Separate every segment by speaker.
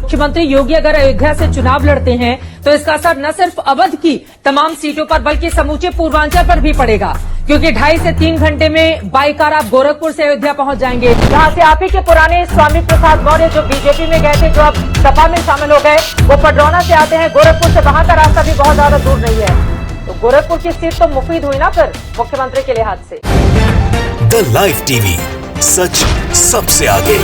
Speaker 1: मुख्यमंत्री योगी अगर अयोध्या से चुनाव लड़ते हैं तो इसका असर न सिर्फ अवध की तमाम सीटों पर बल्कि समूचे पूर्वांचल पर भी पड़ेगा, क्योंकि 2.5 से 3 घंटे में बाई कार आप गोरखपुर से अयोध्या पहुंच जाएंगे, जहां से आप ही के पुराने स्वामी प्रसाद मौर्य जो बीजेपी में गए थे, जो अब सपा में शामिल हो गए, वो पडरौना से आते हैं गोरखपुर से। वहां का रास्ता भी बहुत ज्यादा दूर नहीं है, तो गोरखपुर की सीट तो मुफीद हुई ना फिर मुख्यमंत्री के लिहाज से।
Speaker 2: द लाइव टीवी, सच सबसे आगे।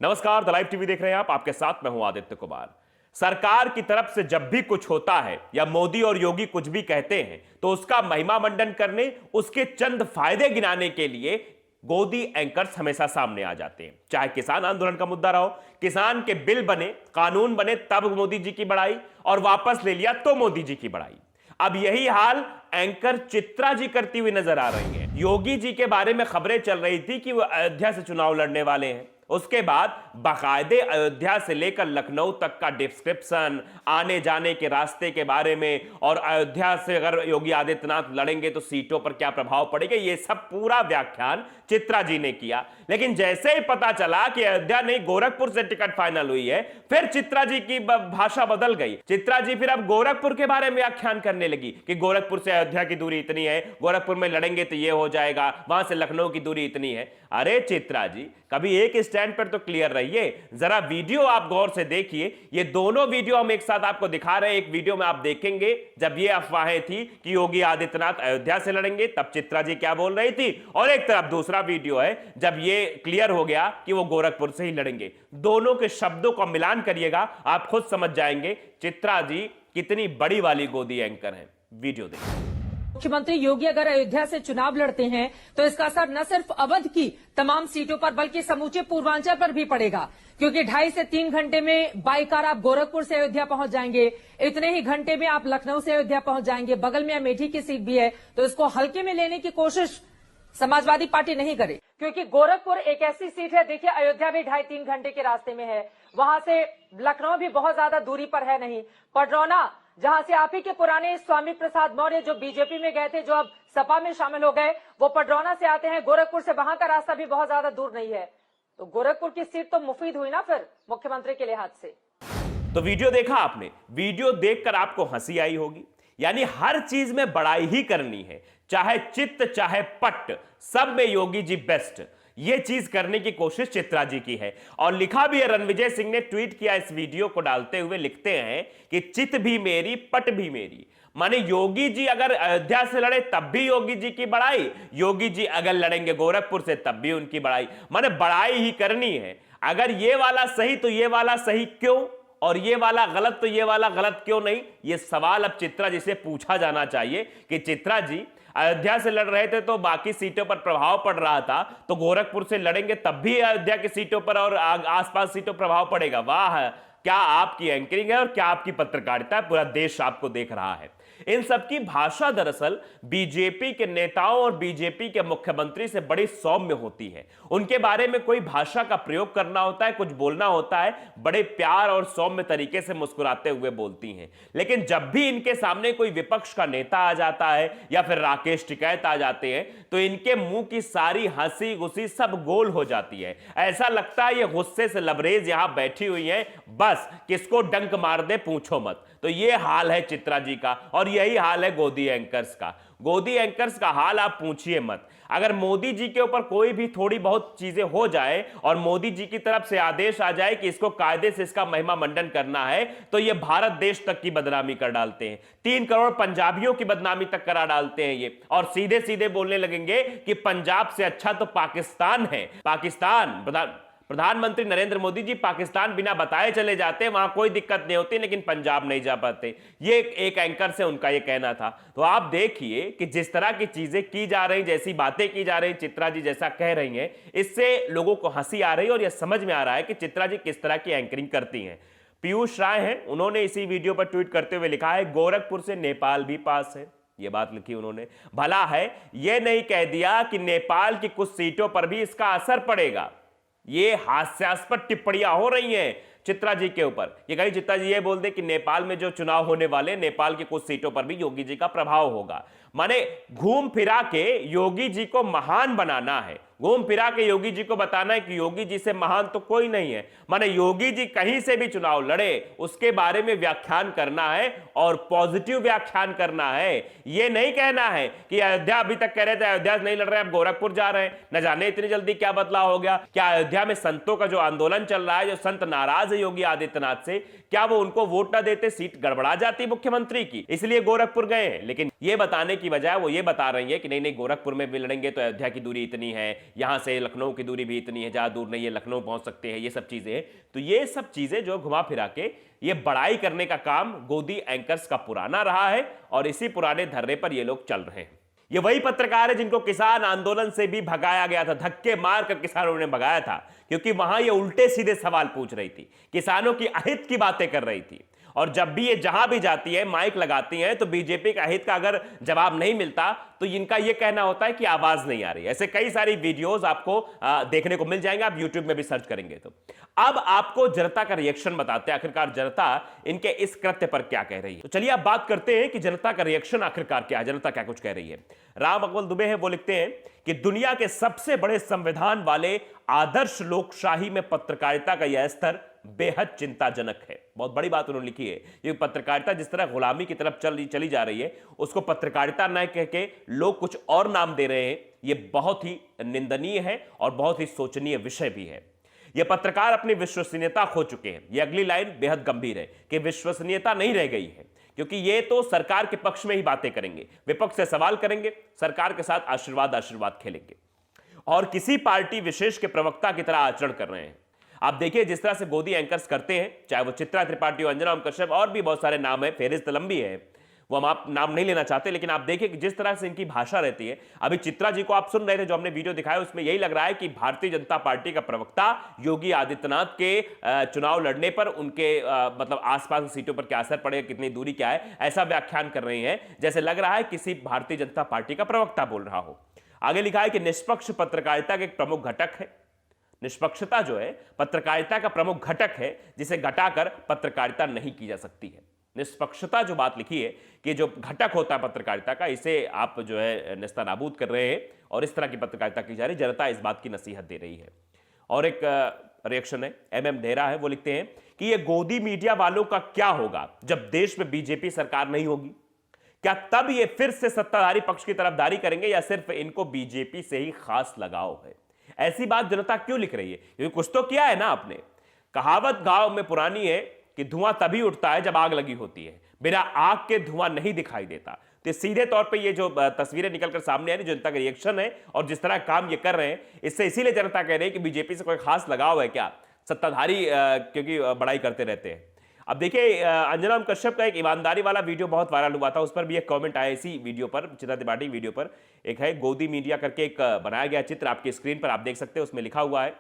Speaker 3: नमस्कार, द लाइव टीवी देख रहे हैं आप, आपके साथ मैं हूं आदित्य कुमार। सरकार की तरफ से जब भी कुछ होता है या मोदी और योगी कुछ भी कहते हैं तो उसका महिमा मंडन करने, उसके चंद फायदे गिनाने के लिए गोदी एंकर्स हमेशा सामने आ जाते हैं। चाहे किसान आंदोलन का मुद्दा रहो, किसान के बिल बने, कानून बने, तब मोदी जी की बड़ाई, और वापस ले लिया तो मोदी जी की बड़ाई। अब यही हाल एंकर चित्रा जी करती हुई नजर आ रही हैं। योगी जी के बारे में खबरें चल रही थी कि वो अयोध्या से चुनाव लड़ने वाले हैं। उसके बाद बाकायदे अयोध्या से लेकर लखनऊ तक का डिस्क्रिप्शन, आने जाने के रास्ते के बारे में, और अयोध्या से अगर योगी आदित्यनाथ लड़ेंगे तो सीटों पर क्या प्रभाव पड़ेगा, ये सब पूरा व्याख्यान चित्रा जी ने किया। लेकिन जैसे ही पता चला कि अयोध्या नहीं गोरखपुर से टिकट फाइनल हुई है, फिर चित्रा जी की भाषा बदल गई। चित्रा जी फिर अब गोरखपुर के बारे में व्याख्यान करने लगी कि गोरखपुर से अयोध्या की दूरी इतनी है, गोरखपुर में लड़ेंगे तो ये हो जाएगा, वहां से लखनऊ की दूरी इतनी है। अरे चित्रा जी, कभी एक स्टैंड पर तो क्लियर रहिए। जरा वीडियो आप गौर से देखिए, ये दोनों वीडियो हम एक साथ आपको दिखा रहे हैं। एक वीडियो में आप देखेंगे जब ये अफवाहें थी कि योगी आदित्यनाथ अयोध्या से लड़ेंगे, तब चित्रा जी क्या बोल रही थी, और एक तरफ दूसरा वीडियो है जब ये क्लियर हो गया कि वो गोरखपुर से ही लड़ेंगे। दोनों के शब्दों का मिलान करिएगा, आप खुद समझ जाएंगे चित्रा जी कितनी बड़ी वाली गोदी एंकर हैं। वीडियो देखिए।
Speaker 1: मुख्यमंत्री योगी अगर अयोध्या से चुनाव लड़ते हैं तो इसका असर न सिर्फ अवध की तमाम सीटों पर बल्कि समूचे पूर्वांचल पर भी पड़ेगा, क्योंकि 2.5 से 3 घंटे में बाई कार आप गोरखपुर से अयोध्या पहुंच जाएंगे, इतने ही घंटे में आप लखनऊ से अयोध्या पहुंच जाएंगे। बगल में अमेठी की सीट भी है, तो इसको हल्के में लेने की कोशिश समाजवादी पार्टी नहीं करे, क्योंकि गोरखपुर एक ऐसी सीट है, देखिए अयोध्या भी 2.5-3 घंटे के रास्ते में है, वहां से लखनऊ भी बहुत ज्यादा दूरी पर है नहीं। पडरौना, जहां से आप ही के पुराने स्वामी प्रसाद मौर्य जो बीजेपी में गए थे, जो अब सपा में शामिल हो गए, वो पडरौना से आते हैं गोरखपुर से। वहां का रास्ता भी बहुत ज्यादा दूर नहीं है, तो गोरखपुर की सीट तो मुफीद हुई ना फिर मुख्यमंत्री के लिहाज से।
Speaker 3: तो वीडियो देखा आपने, वीडियो देखकर आपको हंसी आई होगी। यानी हर चीज में बड़ाई ही करनी है, चाहे चित्त चाहे पट, सब में योगी जी बेस्ट। ये चीज करने की कोशिश चित्रा जी की है। और लिखा भी है, रणविजय सिंह ने ट्वीट किया इस वीडियो को डालते हुए, लिखते हैं कि चित्त भी मेरी पट भी मेरी। माने योगी जी अगर अयोध्या से लड़े तब भी योगी जी की बड़ाई, योगी जी अगर लड़ेंगे गोरखपुर से तब भी उनकी बड़ाई। माने बड़ाई ही करनी है। अगर ये वाला सही तो ये वाला सही क्यों, और ये वाला गलत तो ये वाला गलत क्यों नहीं, ये सवाल अब चित्रा जी से पूछा जाना चाहिए कि चित्रा जी अयोध्या से लड़ रहे थे तो बाकी सीटों पर प्रभाव पड़ रहा था, तो गोरखपुर से लड़ेंगे तब भी अयोध्या की सीटों पर और आसपास सीटों पर प्रभाव पड़ेगा। वाह, क्या आपकी एंकरिंग है और क्या आपकी पत्रकारिता है, पूरा देश आपको देख रहा है। इन सब की भाषा दरअसल बीजेपी के नेताओं और बीजेपी के मुख्यमंत्री से बड़ी सौम्य होती है। उनके बारे में कोई भाषा का प्रयोग करना होता है, कुछ बोलना होता है, बड़े प्यार और सौम्य तरीके से मुस्कुराते हुए बोलती हैं। लेकिन जब भी इनके सामने कोई विपक्ष का नेता आ जाता है या फिर राकेश टिकैत आ जाते हैं, तो इनके मुंह की सारी हंसी गुस्सी सब गोल हो जाती है। ऐसा लगता है ये गुस्से से लबरेज यहां बैठी हुई है, बस किसको डंक मार दे पूछो मत। तो ये हाल है चित्रा जी का, और यही हाल है गोदी एंकर्स का। गोदी एंकर्स का हाल आप पूछिए मत। अगर मोदी जी के ऊपर कोई भी थोड़ी बहुत चीजें हो जाए और मोदी जी की तरफ से आदेश आ जाए कि इसको कायदे से इसका महिमा मंडन करना है, तो ये भारत देश तक की बदनामी कर डालते हैं। 3 करोड़ पंजाबियों की बदनामी तक करा डालते हैं ये, और सीधे सीधे बोलने लगेंगे कि पंजाब से अच्छा तो पाकिस्तान है। पाकिस्तान, प्रधानमंत्री नरेंद्र मोदी जी पाकिस्तान बिना बताए चले जाते, वहां कोई दिक्कत नहीं होती, लेकिन पंजाब नहीं जा पाते। ये एक एंकर से उनका ये कहना था। तो आप देखिए कि जिस तरह की चीजें की जा रही, जैसी बातें की जा रही, चित्रा जी जैसा कह रही हैं, इससे लोगों को हंसी आ रही है और यह समझ में आ रहा है कि चित्रा जी किस तरह की एंकरिंग करती हैं। पीयूष राय हैं, उन्होंने इसी वीडियो पर ट्वीट करते हुए लिखा है, गोरखपुर से नेपाल भी पास है। ये बात लिखी उन्होंने। भला है ये नहीं कह दिया कि नेपाल की कुछ सीटों पर भी इसका असर पड़ेगा। ये हास्यास्पद टिप्पणियां हो रही हैं चित्रा जी के ऊपर। ये कहीं चित्रा जी ये बोल दे कि नेपाल में जो चुनाव होने वाले, नेपाल की कुछ सीटों पर भी योगी जी का प्रभाव होगा। माने घूम फिरा के योगी जी को महान बनाना है, घूम फिरा के योगी जी को बताना है कि योगी जी से महान तो कोई नहीं है। माने योगी जी कहीं से भी चुनाव लड़े उसके बारे में व्याख्यान करना है और पॉजिटिव व्याख्यान करना है। यह नहीं कहना है कि अयोध्या अभी तक कह रहे थे अयोध्या नहीं लड़ रहे हैं, अब गोरखपुर जा रहे हैं, न जाने इतनी जल्दी क्या बदलाव हो गया। क्या अयोध्या में संतों का जो आंदोलन चल रहा है, जो संत नाराज है योगी आदित्यनाथ से, क्या वो उनको वोट ना देते, सीट गड़बड़ा जाती मुख्यमंत्री की, इसलिए गोरखपुर गए हैं। लेकिन ये बताने की बजाय वो ये बता रही है कि नहीं गोरखपुर में भी लड़ेंगे तो अयोध्या की दूरी इतनी है, यहां से लखनऊ की दूरी भी इतनी है, ज्यादा दूर नहीं है, लखनऊ पहुंच सकते हैं, ये सब चीजें। तो ये सब चीजें जो घुमा फिरा के ये बड़ाई करने का काम गोदी एंकर्स का पुराना रहा है और इसी पुराने धर्रे पर ये लोग चल रहे हैं। ये वही पत्रकार है जिनको किसान आंदोलन से भी भगाया गया था, धक्के मारकर किसानों ने भगाया था, क्योंकि वहां ये उल्टे सीधे सवाल पूछ रही थी, किसानों की अहित की बातें कर रही थी। और जब भी ये जहां भी जाती है माइक लगाती हैं तो बीजेपी का हित का अगर जवाब नहीं मिलता तो इनका यह कहना होता है कि आवाज नहीं आ रही। ऐसे कई सारी वीडियोस आपको देखने को मिल जाएंगे, आप यूट्यूब में भी सर्च करेंगे तो। अब आपको जनता का रिएक्शन बताते हैं, आखिरकार जनता इनके इस कृत्य पर क्या कह रही है। तो चलिए आप बात करते हैं कि जनता का रिएक्शन आखिरकार क्या है, जनता क्या कुछ कह रही है। राम अकबल दुबे हैं, वो लिखते हैं कि दुनिया के सबसे बड़े संविधान वाले आदर्श लोकशाही में पत्रकारिता का यह स्तर बेहद चिंताजनक है। बहुत बड़ी बात उन्होंने लिखी है। ये पत्रकारिता जिस तरह गुलामी की तरफ चली जा रही है, उसको पत्रकारिता न कह के लोग कुछ और नाम दे रहे हैं, ये बहुत ही निंदनीय है और बहुत ही सोचनीय विषय भी है। ये पत्रकार अपनी विश्वसनीयता खो चुके हैं। ये अगली लाइन बेहद गंभीर है कि विश्वसनीयता नहीं रह गई है, क्योंकि ये तो सरकार के पक्ष में ही बातें करेंगे, विपक्ष से सवाल करेंगे, सरकार के साथ आशीर्वाद खेलेंगे और किसी पार्टी विशेष के प्रवक्ता की तरह आचरण कर रहे हैं। आप देखिए जिस तरह से गोदी एंकर्स करते हैं, चाहे वो चित्रा त्रिपाठी, अंजना ओम कश्यप और भी बहुत सारे नाम है, फेहरिस्त लंबी है, वो हम आप नाम नहीं लेना चाहते, लेकिन आप देखिए कि जिस तरह से इनकी भाषा रहती है। अभी चित्रा जी को आप सुन रहे थे, जो हमने वीडियो दिखाया उसमें यही लग रहा है कि भारतीय जनता पार्टी का प्रवक्ता योगी आदित्यनाथ के चुनाव लड़ने पर उनके मतलब आसपास की सीटों पर क्या असर पड़ेगा, कितनी दूरी क्या है, ऐसा व्याख्यान कर रहे हैं जैसे लग रहा है किसी भारतीय जनता पार्टी का प्रवक्ता बोल रहा हो। आगे लिखा है कि निष्पक्ष पत्रकारिता का एक प्रमुख घटक है। निष्पक्षता जो है पत्रकारिता का प्रमुख घटक है, जिसे घटाकर पत्रकारिता नहीं की जा सकती है। निष्पक्षता जो बात लिखी है कि जो घटक होता है पत्रकारिता का, इसे आप जो है नेस्तनाबूद कर रहे हैं और इस तरह की पत्रकारिता की जा रही, जनता इस बात की नसीहत दे रही है। और एक रिएक्शन है, एमएम ढेरा है, वो लिखते हैं कि ये गोदी मीडिया वालों का क्या होगा जब देश में बीजेपी सरकार नहीं होगी? क्या तब ये फिर से सत्ताधारी पक्ष की तरफदारी करेंगे या सिर्फ इनको बीजेपी से ही खास लगाव है? ऐसी बात जनता क्यों लिख रही है? क्योंकि कुछ तो किया है ना आपने। कहावत गांव में पुरानी है कि धुआं तभी उठता है जब आग लगी होती है, बिना आग के धुआं नहीं दिखाई देता। तो सीधे तौर पे ये जो तस्वीरें निकलकर सामने आ रही, जनता का रिएक्शन है और जिस तरह काम ये कर रहे हैं, इससे इसीलिए जनता कह रही है कि बीजेपी से कोई खास लगाव है क्या, सत्ताधारी क्योंकि बड़ाई करते रहते हैं। अब देखिए अंजना ओम कश्यप का एक ईमानदारी वाला वीडियो बहुत वायरल हुआ था, उस पर भी एक कमेंट आया इसी वीडियो पर, चित्रा त्रिपाठी वीडियो पर। एक है गोदी मीडिया करके एक बनाया गया चित्र, आपकी स्क्रीन पर आप देख सकते हैं। उसमें लिखा हुआ है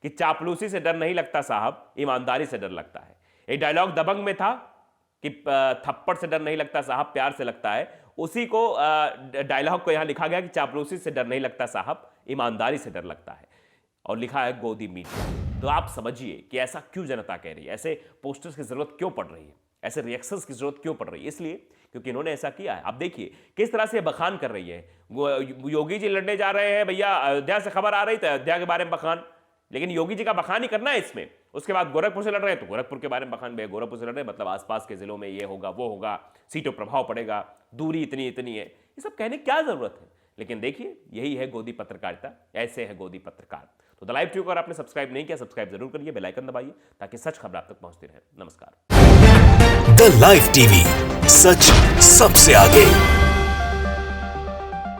Speaker 3: कि चापलूसी से डर नहीं लगता साहब, ईमानदारी से डर लगता है। एक डायलॉग दबंग में था कि थप्पड़ से डर नहीं लगता साहब, प्यार से लगता है। उसी को डायलॉग को यहां लिखा गया कि चापलूसी से डर नहीं लगता साहब, ईमानदारी से डर लगता है, और लिखा है गोदी मीडिया। तो आप समझिए कि ऐसा क्यों जनता कह रही है, ऐसे पोस्टर्स की जरूरत क्यों पड़ रही है, ऐसे रिएक्शंस की जरूरत क्यों पड़ रही है? इसलिए क्योंकि इन्होंने ऐसा किया है। आप देखिए किस तरह से बखान कर रही है। योगी जी लड़ने जा रहे हैं भैया, अयोध्या से खबर आ रही तो अयोध्या के बारे में बखान, लेकिन योगी जी का बखान ही करना है इसमें। उसके बाद गोरखपुर से लड़ रहे हैं तो गोरखपुर के बारे में बखान, भैया गोरखपुर से लड़ रहे हैं मतलब आसपास के जिलों में ये होगा वो होगा, सीटों प्रभाव पड़ेगा, दूरी इतनी इतनी है, ये सब कहने की क्या जरूरत है? लेकिन देखिए यही है गोदी पत्रकारिता, ऐसे है गोदी पत्रकार। तो द लाइव टीवी को अगर आपने सब्सक्राइब नहीं किया, सब्सक्राइब जरूर करिए, बेल आइकन दबाइए ताकि सच खबर आप तक पहुंचती रहे। नमस्कार।
Speaker 2: द लाइव टीवी, सच सबसे आगे।